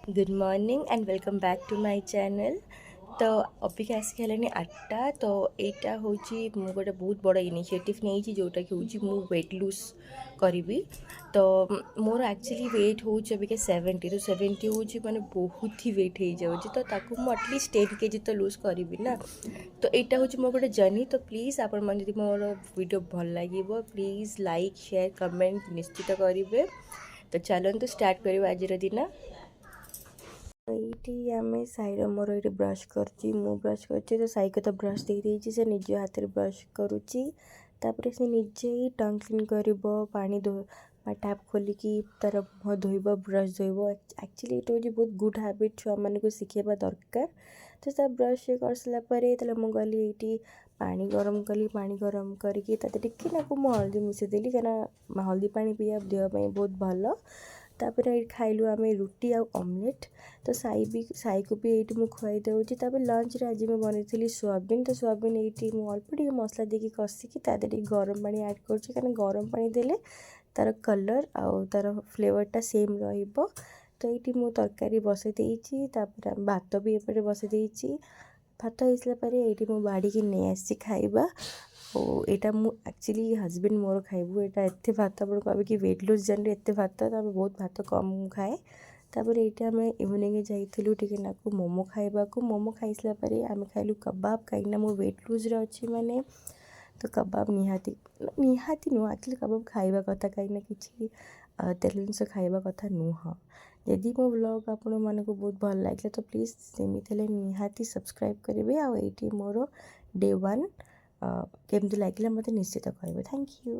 Good morning and welcome back to my channel. तो अबिका आसिक है 8टा। तो यहाँ हूँ गोटे बहुत बड़ इनिशिएटिव नहीं जोटा कि हूँ वेट लूज करी। तो मोर एक्चुअली वेट हूँ अबिका 70। तो 70 हूँ मैंने बहुत ही वेट हो जाऊँगी। तो ताकू मु एटलिस्ट 10 kg तो लूज करी ना। तो यहाँ हूँ मोर गोटे जर्नी। तो प्लीज़ आपण मैंने मोर वीडियो भल लगे प्लीज़ लाइक शेयर कमेंट निश्चित करेंगे। तो चलते स्टार्ट करूँ आज दिन। ଏଇଠି ଆମେ ସାଇର ମୋର ଏଇଠି ବ୍ରଶ୍ କରୁଛି। ମୁଁ ବ୍ରଶ୍ କରୁଛି ତ ସାଇକୁ ତ ବ୍ରଶ୍ ଦେଇଦେଇଛି। ସେ ନିଜ ହାତରେ ବ୍ରଶ୍ କରୁଛି। ତାପରେ ସେ ନିଜେ ହିଁ ଟଙ୍ଗ କ୍ଲିନ୍ କରିବ। ପାଣି ଟ୍ୟାପ୍ ଖୋଲିକି ତା'ର ମୁହଁ ଧୋଇବ, ବ୍ରଶ୍ ଧୋଇବ। ଆକ୍ଚୁଆଲି ଏଇଟା ହେଉଛି ବହୁତ ଗୁଡ଼୍ ହାବିଟ୍, ଛୁଆମାନଙ୍କୁ ଶିଖାଇବା ଦରକାର। ତ ତା ବ୍ରଶ୍ କରିସାରିଲା ପରେ ତାହେଲେ ମୁଁ ଗଲି ଏଇଠି ପାଣି ଗରମ କଲି। ପାଣି ଗରମ କରିକି ତାতে ଟିକେ ନାକୁ ମୁଁ ହଳଦୀ ମିଶାଇଦେଲି, କାହିଁକିନା ହଳଦୀ ପାଣି ପିଇବା ଦେହ ପାଇଁ ବହୁତ ଭଲ। ତାପରେ ଏଇଠି ଖାଇଲୁ ଆମେ ରୁଟି ଆଉ ଅମଲେଟ୍। ତ ସାଇକୁ ବି ଏଇଠି ମୁଁ ଖୁଆଇ ଦେଉଛି। ତାପରେ ଲଞ୍ଚରେ ଆଜି ମୁଁ ବନେଇଥିଲି ସୋୟାବିନ୍। ତ ସୋୟାବିନ୍ ଏଇଠି ମୁଁ ଅଳ୍ପ ଟିକେ ମସଲା ଦେଇକି କଷିକି ତା ଦେହରେ ଟିକେ ଗରମ ପାଣି ଆଡ଼୍ କରୁଛି, କାରଣ ଗରମ ପାଣି ଦେଲେ ତା'ର କଲର୍ ଆଉ ତା'ର ଫ୍ଲେଭର୍ଟା ସେମ୍ ରହିବ। ତ ଏଇଠି ମୁଁ ତରକାରୀ ବସାଇ ଦେଇଛି। ତାପରେ ଭାତ ବି ଏପଟେ ବସାଇ ଦେଇଛି। ଭାତ ହେଇସାରିଲା ପରେ ଏଇଠି ମୁଁ ବାଢ଼ିକି ନେଇ ଆସିଛି ଖାଇବା। ଆଉ ଏଇଟା ମୁଁ ଆକ୍ଚୁଆଲି ହଜବେଣ୍ଡ ମୋର ଖାଇବୁ। ଏଇଟା ଏତେ ଭାତ ଆପଣ କହିବେ କି ୱେଟ୍ ଲୁଜ୍ ଜର୍ନିରେ ଏତେ ଭାତ, ତ ଆମେ ବହୁତ ଭାତ କମ୍ ଖାଏ। ତାପରେ ଏଇଠି ଆମେ ଇଭିନିଂରେ ଯାଇଥିଲୁ ଟିକେ ନାକୁ ମୋମୋ ଖାଇବାକୁ। ମୋମୋ ଖାଇସାରିଲା ପରେ ଆମେ ଖାଇଲୁ କବାବ, କାହିଁକିନା ମୁଁ ୱେଟ୍ ଲୁଜ୍ରେ ଅଛି ମାନେ ତ କବାବ ନିହାତି ନୁହଁ, ଆକ୍ଚୁଆଲି କବାବ ଖାଇବା କଥା, କାହିଁକିନା କିଛି ତେଲ ଜିନିଷ ଖାଇବା କଥା ନୁହଁ। ଯଦି ମୋ ବ୍ଲଗ୍ ଆପଣମାନଙ୍କୁ ବହୁତ ଭଲ ଲାଗିଲା ତ ପ୍ଲିଜ୍ ସେମିତି ହେଲେ ନିହାତି ସବସ୍କ୍ରାଇବ୍ କରିବେ। ଆଉ ଏଇଠି ମୋର ଡେ 1 କେମିତି ଲାଗିଲା ମୋତେ ନିଶ୍ଚିତ କହିବେ। Thank you.